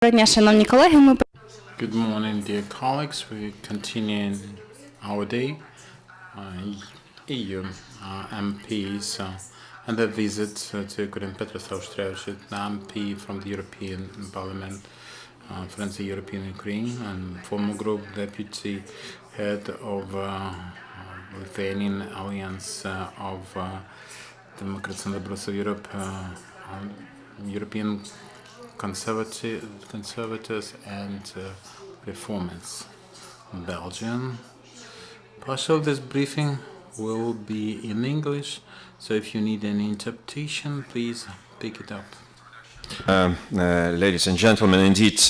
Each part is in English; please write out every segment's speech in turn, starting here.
Good morning, dear colleagues. We continue our day. EU MPs and their visit to Petras Auštrevičius, MP from the European Parliament, Friends of European Ukraine, and former group deputy head of Lithuanian Alliance of Democrats and Liberals of Europe, European Conservatives and Reformists. Belgium. Partial of this briefing will be in English, so if you need any interpretation, please pick it up. Ladies and gentlemen, indeed,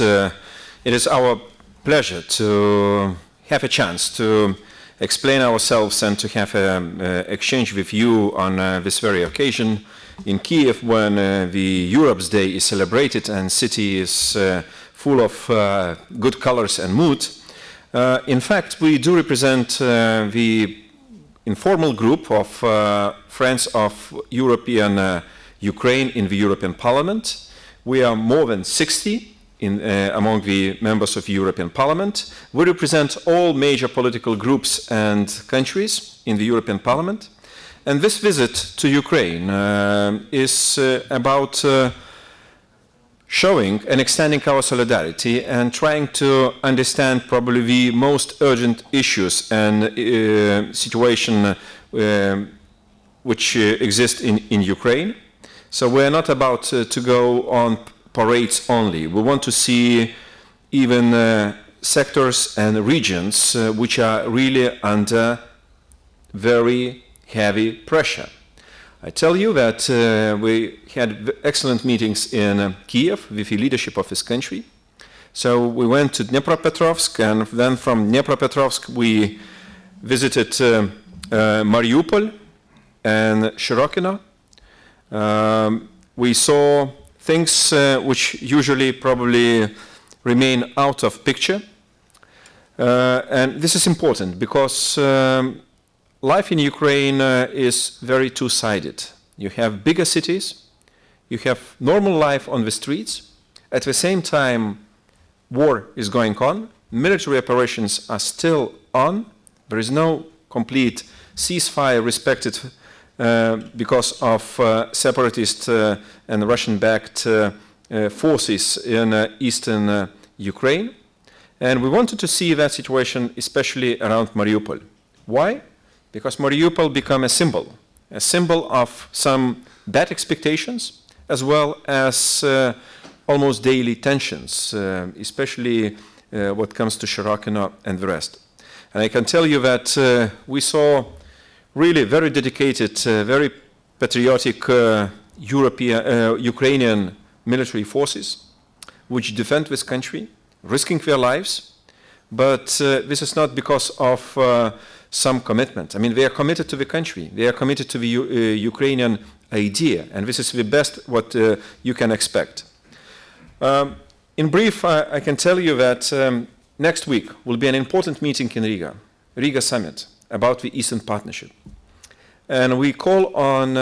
it is our pleasure to have a chance to explain ourselves and to have an exchange with you on this very occasion in Kiev, when the Europe's Day is celebrated and city is full of good colors and mood. In fact, we do represent the informal group of Friends of European Ukraine in the European Parliament. We are more than 60 among the members of the European Parliament. We represent all major political groups and countries in the European Parliament. And this visit to Ukraine is about showing and extending our solidarity and trying to understand probably the most urgent issues and situation which exist in Ukraine. So we're not about to go on parades only. We want to see even sectors and regions which are really under very heavy pressure. I tell you that we had excellent meetings in Kiev with the leadership of this country. So we went to Dnipropetrovsk, and then from Dnipropetrovsk we visited Mariupol and Shirokino. We saw things which usually probably remain out of picture. And this is important because life in Ukraine is very two-sided. You have bigger cities, you have normal life on the streets. At the same time, war is going on, military operations are still on. There is no complete ceasefire respected because of separatist and Russian-backed forces in eastern Ukraine. And we wanted to see that situation especially around Mariupol. Why? Because Mariupol became a symbol of some bad expectations, as well as almost daily tensions, especially what comes to Shirokino and the rest. And I can tell you that we saw really very dedicated, very patriotic Ukrainian military forces which defend this country, risking their lives. But this is not because of some commitment. I mean, they are committed to the country. They are committed to the Ukrainian idea, and this is the best what you can expect. In brief, I can tell you that next week will be an important meeting in Riga Summit, about the Eastern Partnership. And we call on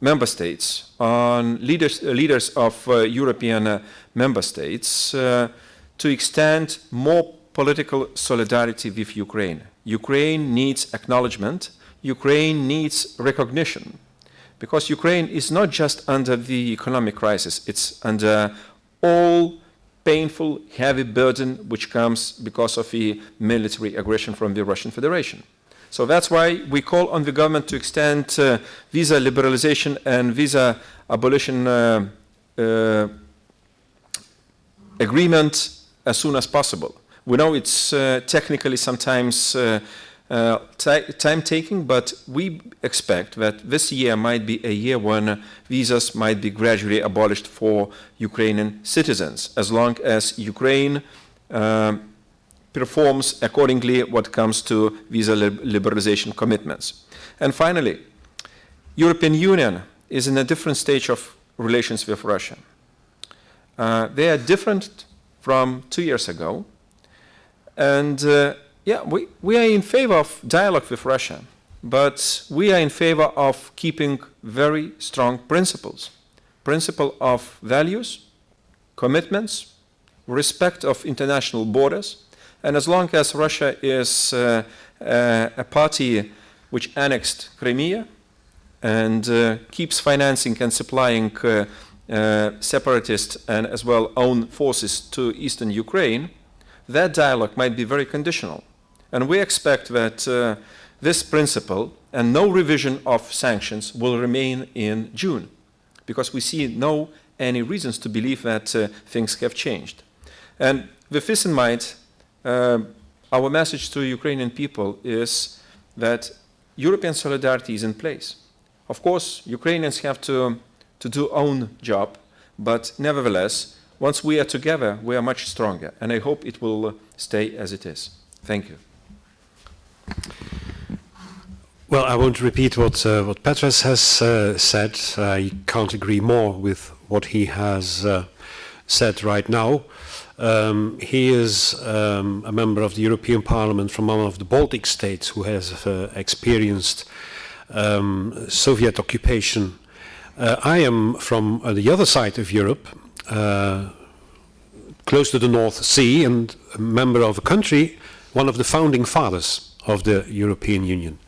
member states, on leaders of European member states to extend more political solidarity with Ukraine. Ukraine needs acknowledgement. Ukraine needs recognition. Because Ukraine is not just under the economic crisis, it's under all painful, heavy burden which comes because of the military aggression from the Russian Federation. So that's why we call on the government to extend visa liberalization and visa abolition agreement as soon as possible. We know it's technically sometimes time-taking, but we expect that this year might be a year when visas might be gradually abolished for Ukrainian citizens, as long as Ukraine performs accordingly what comes to visa liberalization commitments. And finally, European Union is in a different stage of relations with Russia. They are different from 2 years ago. And we are in favor of dialogue with Russia, but we are in favor of keeping very strong principles. Principle of values, commitments, respect of international borders, and as long as Russia is a party which annexed Crimea and keeps financing and supplying separatist and as well own forces to eastern Ukraine, that dialogue might be very conditional. And we expect that this principle and no revision of sanctions will remain in June, because we see any reasons to believe that things have changed. And with this in mind, our message to Ukrainian people is that European solidarity is in place. Of course, Ukrainians have to do own job, but nevertheless, once we are together, we are much stronger, and I hope it will stay as it is. Thank you. Well, I won't repeat what Petras has said. I can't agree more with what he has said right now. He is a member of the European Parliament from one of the Baltic states who has experienced Soviet occupation. I am from the other side of Europe, close to the North Sea, and a member of a country, one of the founding fathers of the European Union.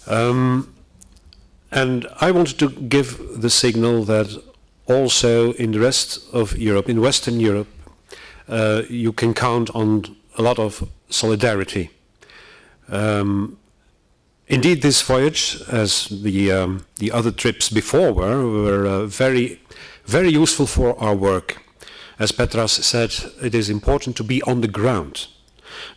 And I wanted to give the signal that also in the rest of Europe, in Western Europe, you can count on a lot of solidarity. Indeed, this voyage, as the other trips before were very, very useful for our work. As Petras said, it is important to be on the ground,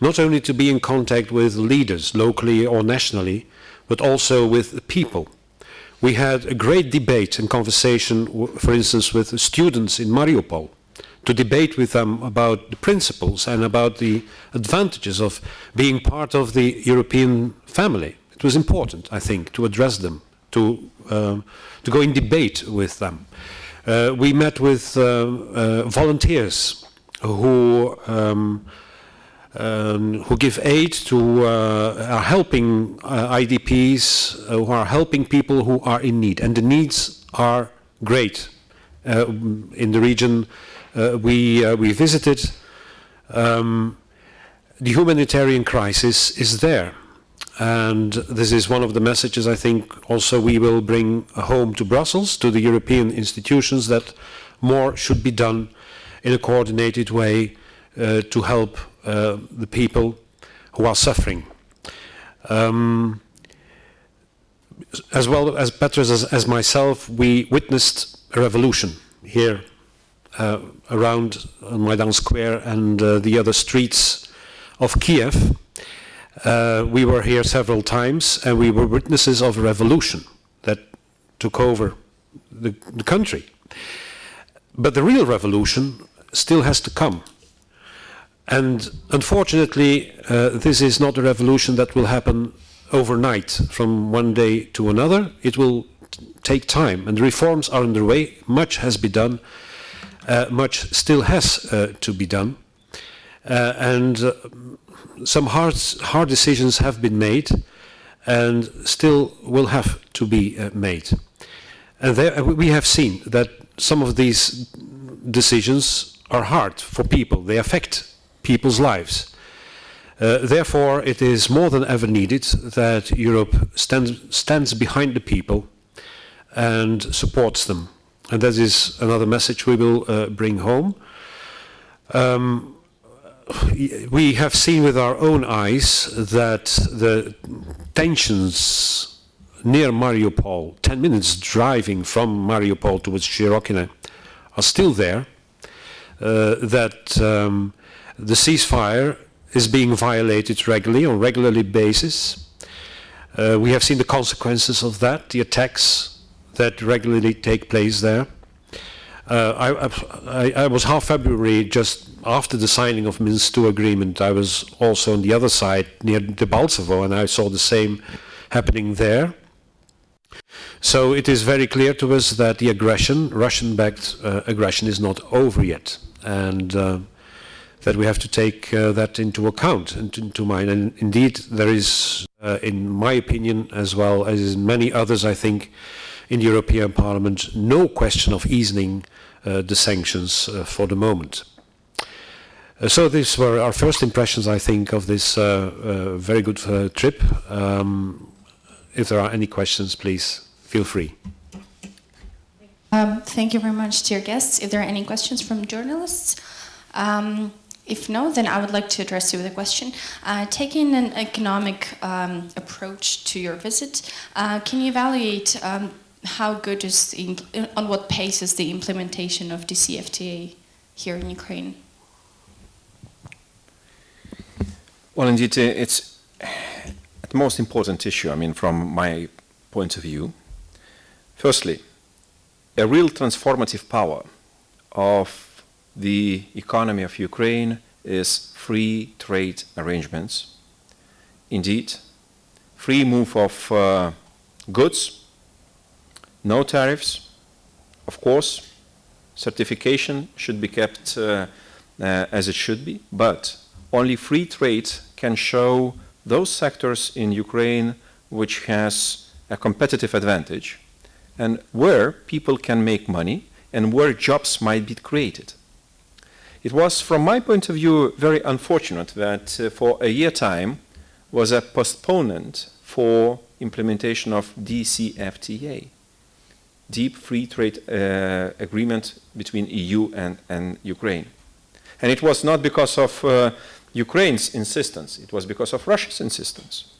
not only to be in contact with leaders, locally or nationally, but also with the people. We had a great debate and conversation, for instance, with the students in Mariupol, to debate with them about the principles and about the advantages of being part of the European family. It was important, I think, to address them, to go in debate with them. We met with volunteers who give aid to, are helping IDPs, who are helping people who are in need. And the needs are great. In the region we visited, the humanitarian crisis is there. And this is one of the messages I think also we will bring home to Brussels, to the European institutions, that more should be done in a coordinated way to help the people who are suffering. As well as Petras, as myself, we witnessed a revolution here around Maidan Square and the other streets of Kiev. We were here several times and we were witnesses of a revolution that took over the country. But the real revolution still has to come. And unfortunately, this is not a revolution that will happen overnight from one day to another. It will take time, and the reforms are underway. Much has been done. Much still has to be done. And some hard decisions have been made and still will have to be made. And there, we have seen that some of these decisions are hard for people. They affect people's lives. Therefore, it is more than ever needed that Europe stands behind the people and supports them. And that is another message we will bring home. We have seen with our own eyes that the tensions near Mariupol, 10 minutes driving from Mariupol towards Shirokine, are still there, that the ceasefire is being violated regularly, on a regular basis. We have seen the consequences of that, the attacks that regularly take place there. I was half February, just after the signing of Minsk II agreement. I was also on the other side near Debaltsevo, and I saw the same happening there. So it is very clear to us that the aggression, Russian-backed aggression, is not over yet, and that we have to take that into account and into mind. And indeed, there is, in my opinion, as well as in many others, I think, in the European Parliament, no question of easing the sanctions for the moment. So these were our first impressions, I think, of this very good trip. If there are any questions, please feel free. Thank you very much, dear guests. If there are any questions from journalists, if no, then I would like to address you with a question. Taking an economic approach to your visit, can you evaluate how good is, on what pace is the implementation of DCFTA here in Ukraine? Well, indeed, it's the most important issue, I mean, from my point of view. Firstly, a real transformative power of the economy of Ukraine is free trade arrangements. Indeed, free move of goods, no tariffs, of course, certification should be kept as it should be, but only free trade can show those sectors in Ukraine which has a competitive advantage and where people can make money and where jobs might be created. It was, from my point of view, very unfortunate that for a year time was a postponement for implementation of DCFTA, Deep Free Trade Agreement between EU and Ukraine. And it was not because of Ukraine's insistence, it was because of Russia's insistence.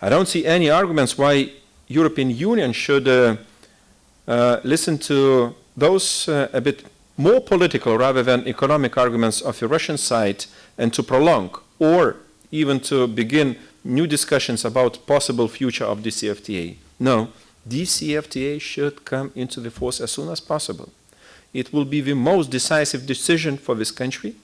I don't see any arguments why European Union should listen to those a bit more political rather than economic arguments of the Russian side and to prolong or even to begin new discussions about possible future of DCFTA. No, DCFTA should come into the force as soon as possible. It will be the most decisive decision for this country.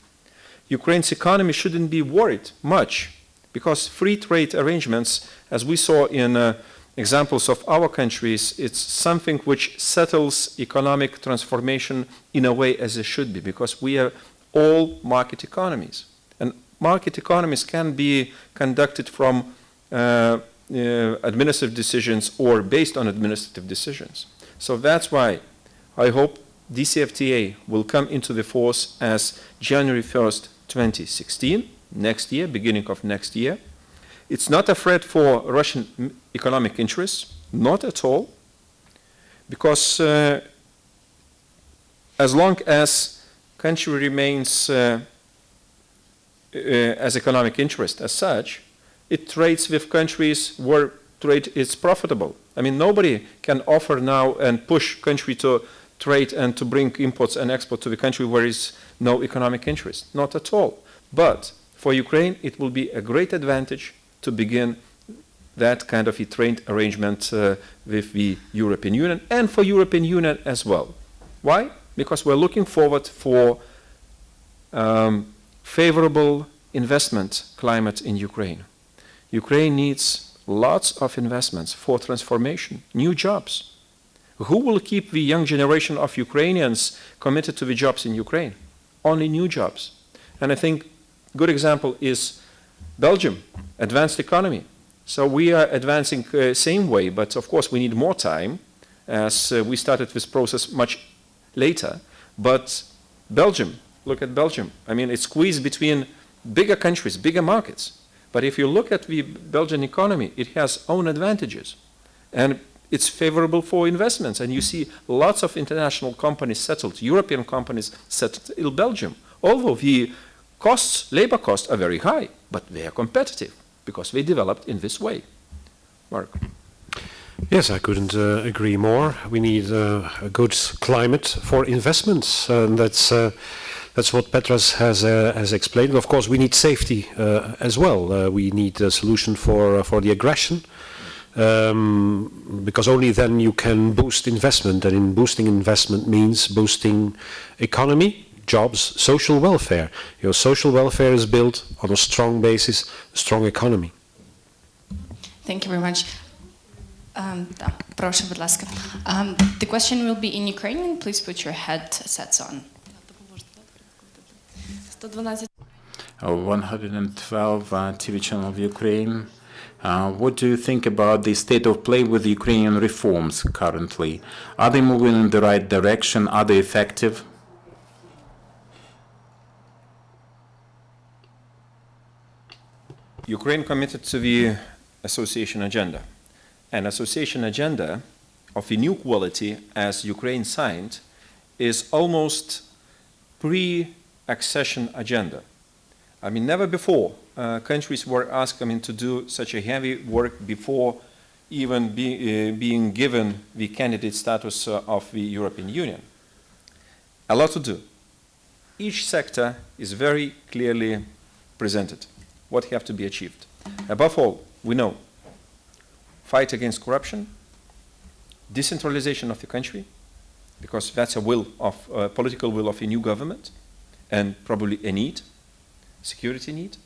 Ukraine's economy shouldn't be worried much because free trade arrangements, as we saw in examples of our countries, it's something which settles economic transformation in a way as it should be, because we are all market economies. And market economies can be conducted from administrative decisions or based on administrative decisions. So that's why I hope DCFTA will come into the force as January 1st, 2016, next year, beginning of next year. It's not a threat for Russian economic interests, not at all, because as long as country remains as economic interest as such, it trades with countries where trade is profitable. I mean, nobody can offer now and push country to trade and to bring imports and export to the country where is no economic interest, not at all. But for Ukraine, it will be a great advantage to begin that kind of a trade arrangement with the European Union and for European Union as well. Why? Because we're looking forward for favorable investment climate in Ukraine. Ukraine needs lots of investments for transformation, new jobs. Who will keep the young generation of Ukrainians committed to the jobs in Ukraine? Only new jobs. And I think a good example is Belgium, advanced economy. So we are advancing same way, but of course we need more time as we started this process much later. But Belgium, look at Belgium. I mean, it's squeezed between bigger countries, bigger markets. But if you look at the Belgian economy, it has own advantages. And it's favorable for investments. And you see lots of international companies settled, European companies settled in Belgium. Although the costs, labor costs are very high, but they are competitive because they developed in this way. Mark. Yes, I couldn't agree more. We need a good climate for investments. That's what Petras has explained. Of course, we need safety as well. We need a solution for the aggression, because only then you can boost investment, and in boosting investment means boosting economy, jobs, social welfare. Your social welfare is built on a strong basis, a strong economy. Thank you very much. Прошу, будь ласка. The question will be in Ukrainian. Please put your headsets on. 112 TV channel of Ukraine. What do you think about the state of play with Ukrainian reforms currently? Are they moving in the right direction? Are they effective? Ukraine committed to the association agenda. An association agenda of a new quality, as Ukraine signed, is almost pre-accession agenda. I mean, never before countries were asked, to do such a heavy work before even being given the candidate status of the European Union. A lot to do. Each sector is very clearly presented, what have to be achieved. Above all, we know, fight against corruption, decentralization of the country, because that's a will of political will of a new government, and probably a need, security need,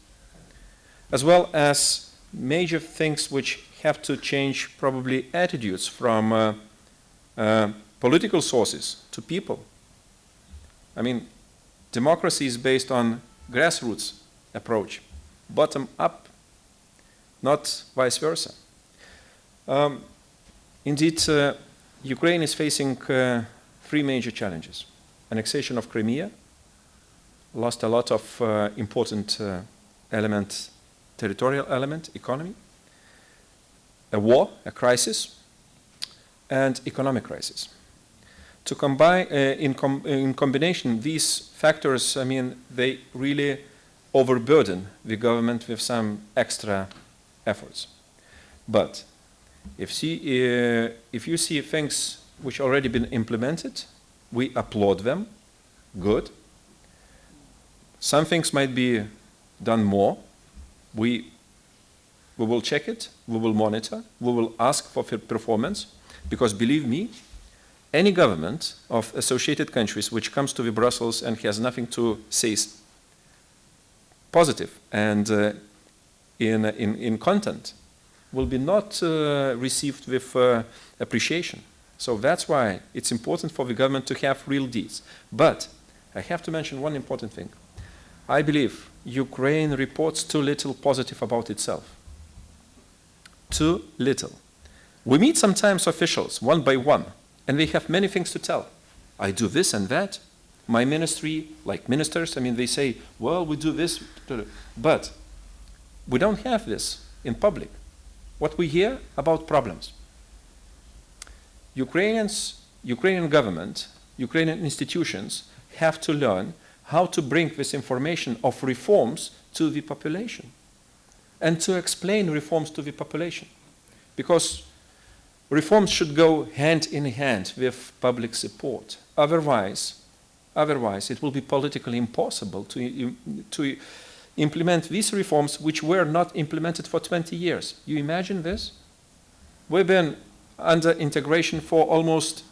as well as major things which have to change probably attitudes from political sources to people. I mean, democracy is based on grassroots approach, bottom up, not vice versa. Indeed, Ukraine is facing three major challenges. Annexation of Crimea, lost a lot of important territorial element, economy, a war, a crisis, and economic crisis. To combine, in combination, these factors, they really overburden the government with some extra efforts. But if you see things which already been implemented, we applaud them, good. Some things might be done more. We will check it, we will monitor, we will ask for performance, because believe me, any government of associated countries which comes to the Brussels and has nothing to say positive and in content will be not received with appreciation. So that's why it's important for the government to have real deeds. But I have to mention one important thing. I believe Ukraine reports too little positive about itself. Too little. We meet sometimes officials one by one, and they have many things to tell. I do this and that. My ministry, like ministers, they say, well, we do this. But we don't have this in public. What we hear about problems. Ukrainian government, Ukrainian institutions have to learn how to bring this information of reforms to the population and to explain reforms to the population. Because reforms should go hand in hand with public support. Otherwise, it will be politically impossible to implement these reforms which were not implemented for 20 years. You imagine this? We've been under integration for almost,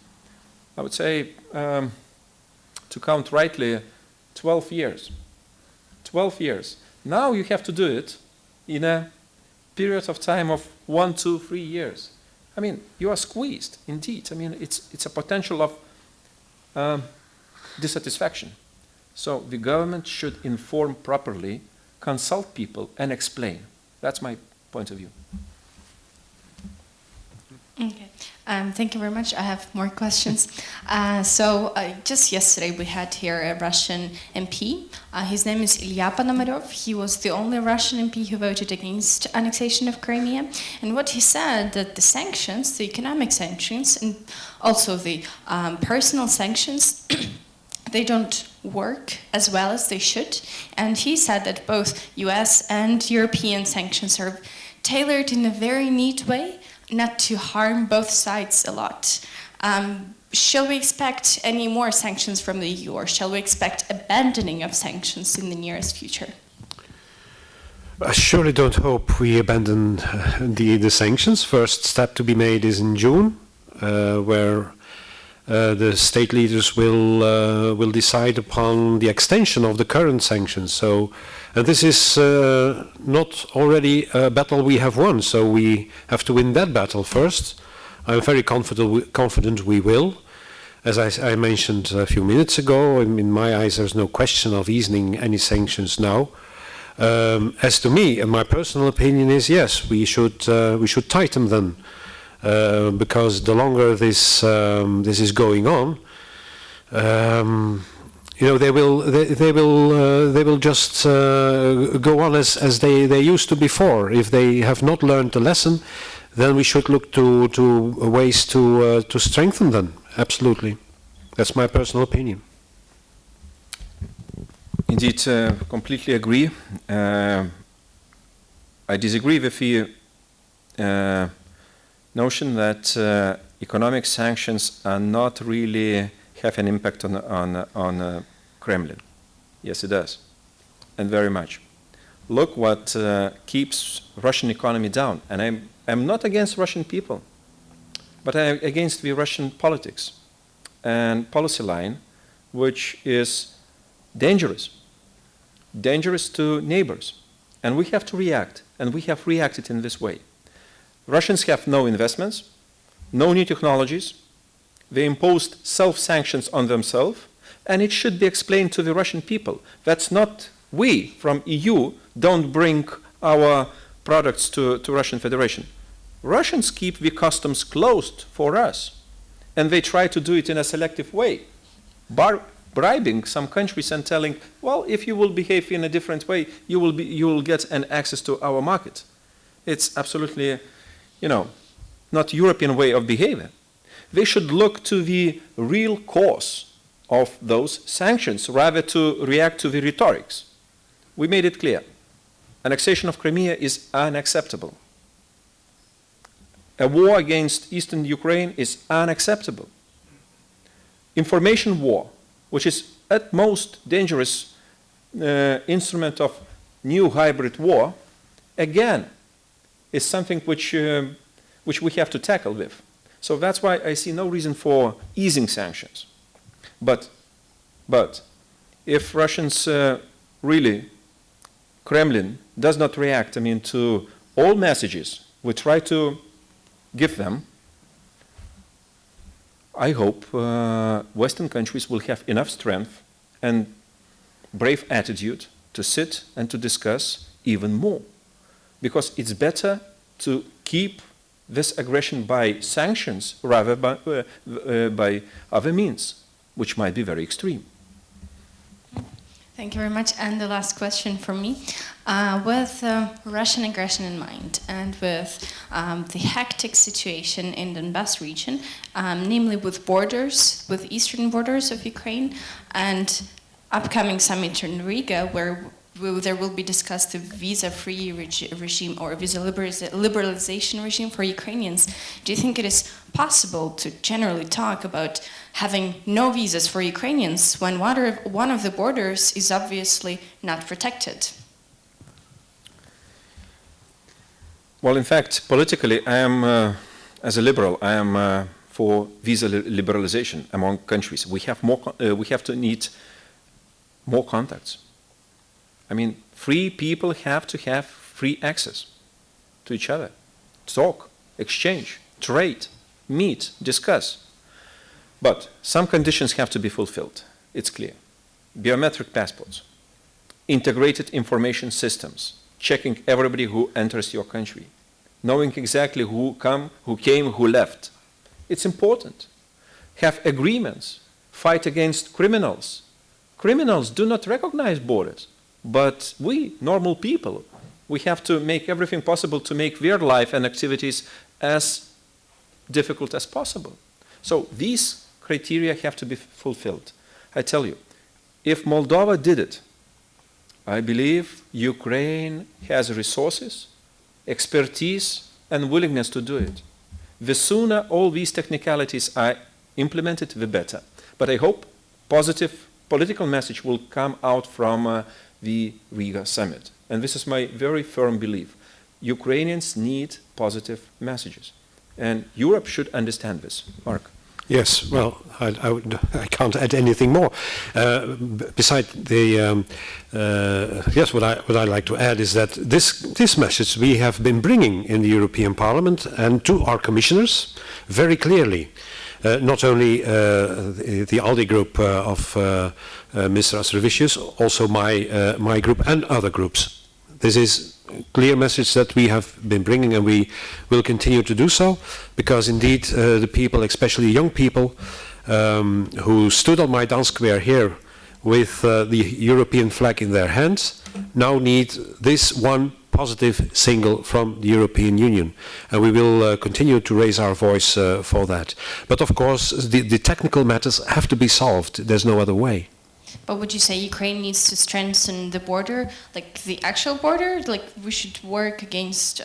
I would say, to count rightly, 12 years. 12 years. Now you have to do it in a period of time of 1, 2, 3 years. You are squeezed, indeed. It's a potential of dissatisfaction. So the government should inform properly, consult people, and explain. That's my point of view. Okay. Thank you very much. I have more questions. Just yesterday we had here a Russian MP. His name is Ilya Ponomarev. He was the only Russian MP who voted against annexation of Crimea. And what he said, that the sanctions, the economic sanctions, and also the personal sanctions, they don't work as well as they should. And he said that both US and European sanctions are tailored in a very neat way, not to harm both sides a lot. Shall we expect any more sanctions from the EU, or shall we expect abandoning of sanctions in the nearest future? I surely don't hope we abandon the sanctions. First step to be made is in June, where the state leaders will decide upon the extension of the current sanctions. So this is not already a battle we have won, so we have to win that battle first. I'm very confident we will. As I mentioned a few minutes ago, in my eyes there's no question of easing any sanctions now. As to me, my personal opinion is yes, we should tighten them, because the longer this is going on, you know, they will just go on as they used to before. If they have not learned the lesson, then we should look to ways to strengthen them. Absolutely, that's my personal opinion. Indeed, completely agree. I disagree with the notion that economic sanctions are not really have an impact on Kremlin. Yes, it does, and very much. Look what keeps Russian economy down. And I'm not against Russian people, but I'm against the Russian politics and policy line, which is dangerous to neighbors. And we have to react, and we have reacted in this way. Russians have no investments, no new technologies. They imposed self-sanctions on themselves, and it should be explained to the Russian people. That's not we from EU don't bring our products to Russian Federation. Russians keep the customs closed for us, and they try to do it in a selective way, bribing some countries and telling, well, if you will behave in a different way, you will get an access to our market. It's absolutely, not European way of behaving. They should look to the real cause of those sanctions rather to react to the rhetorics. We made it clear. Annexation of Crimea is unacceptable. A war against eastern Ukraine is unacceptable. Information war, which is at most dangerous instrument of new hybrid war, again, is something which we have to tackle with. So that's why I see no reason for easing sanctions. But if Russians really, Kremlin does not react, to all messages we try to give them, I hope Western countries will have enough strength and brave attitude to sit and to discuss even more. Because it's better to keep this aggression by sanctions rather by other means, which might be very extreme. Thank you very much. And the last question from me. With Russian aggression in mind and with the hectic situation in the Donbas region, namely with eastern borders of Ukraine, and upcoming summit in Riga, where there will be discussed the visa-free regime or visa liberalization regime for Ukrainians. Do you think it is possible to generally talk about having no visas for Ukrainians when one of the borders is obviously not protected? Well, in fact, politically, I am, as a liberal, I am for visa liberalization among countries. We have to need more contacts. Free people have to have free access to each other, talk, exchange, trade, meet, discuss. But some conditions have to be fulfilled, it's clear. Biometric passports, integrated information systems, checking everybody who enters your country, knowing exactly who came, who left. It's important. Have agreements, fight against criminals. Criminals do not recognize borders. But we, normal people, we have to make everything possible to make their life and activities as difficult as possible. So these criteria have to be fulfilled. I tell you, if Moldova did it, I believe Ukraine has resources, expertise, and willingness to do it. The sooner all these technicalities are implemented, the better. But I hope positive political message will come out from the Riga summit. And this is my very firm belief. Ukrainians need positive messages. And Europe should understand this. Mark. Yes, well, I can't add anything more. Besides the, yes, what I like to add is that this message we have been bringing in the European Parliament and to our commissioners very clearly. Not only the ALDE group of Mr. Auštrevičius, also my group and other groups. This is a clear message that we have been bringing, and we will continue to do so, because indeed the people, especially young people, who stood on Maidan Square here with the European flag in their hands now need this one positive signal from the European Union, and we will continue to raise our voice for that. But of course, the technical matters have to be solved. There's no other way. But would you say Ukraine needs to strengthen the border, like the actual border? Like we should work against,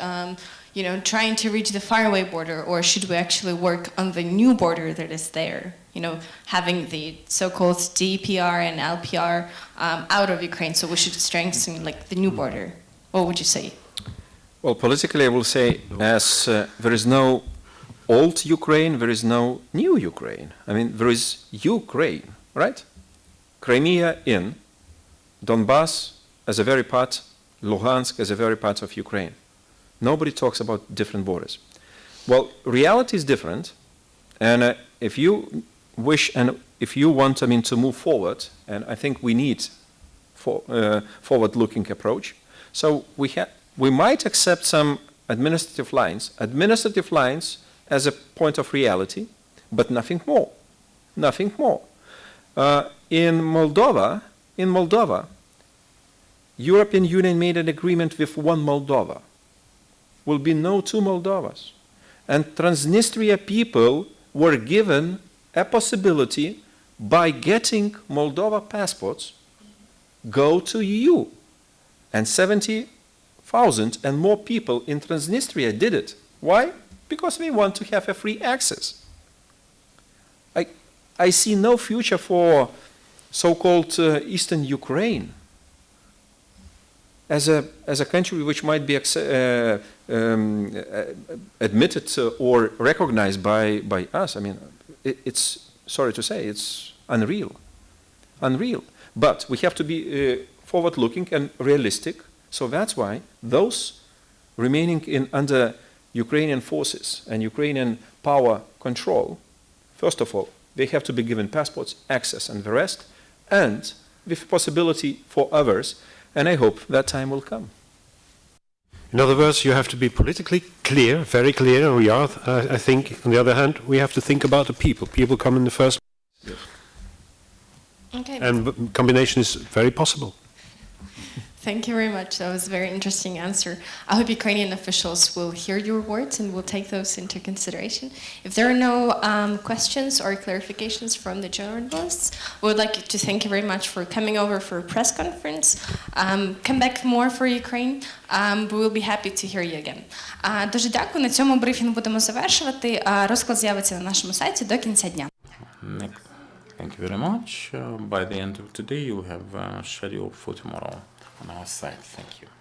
you know, trying to reach the faraway border, or should we actually work on the new border that is there? You know, having the so-called DPR and LPR out of Ukraine, so we should strengthen like the new border. What would you say? Well, politically, I will say, as there is no old Ukraine, there is no new Ukraine. I mean, there is Ukraine, right? Crimea in, Donbass as a very part, Luhansk as a very part of Ukraine. Nobody talks about different borders. Well, reality is different, and if you wish and if you want, I mean, to move forward, and I think we need forward-looking approach. So we might accept some administrative lines as a point of reality, but nothing more, nothing more. In Moldova, European Union made an agreement with one Moldova. Will be no two Moldovas. And Transnistria people were given a possibility by getting Moldova passports, go to EU. And 70,000 and more people in Transnistria did it. Why? Because we want to have a free access. I see no future for so-called Eastern Ukraine as a country which might be admitted or recognized by us. I mean, it's, sorry to say, it's unreal. But we have to be forward-looking and realistic. So that's why those remaining under Ukrainian forces and Ukrainian power control, first of all, they have to be given passports, access, and the rest, and with possibility for others. And I hope that time will come. In other words, you have to be politically clear, very clear, and we are, I think. On the other hand, we have to think about the people. People come in the first place. Okay. And combination is very possible. Thank you very much. That was a very interesting answer. I hope Ukrainian officials will hear your words and will take those into consideration. If there are no questions or clarifications from the journalists, we would like to thank you very much for coming over for a press conference. Come back more for Ukraine. We will be happy to hear you again. Дуже дякую. На цьому брифінг будемо завершувати. Розклад з'явиться на нашому сайті до кінця дня. Thank you very much. By the end of today, you'll have a schedule for tomorrow on our site. Thank you.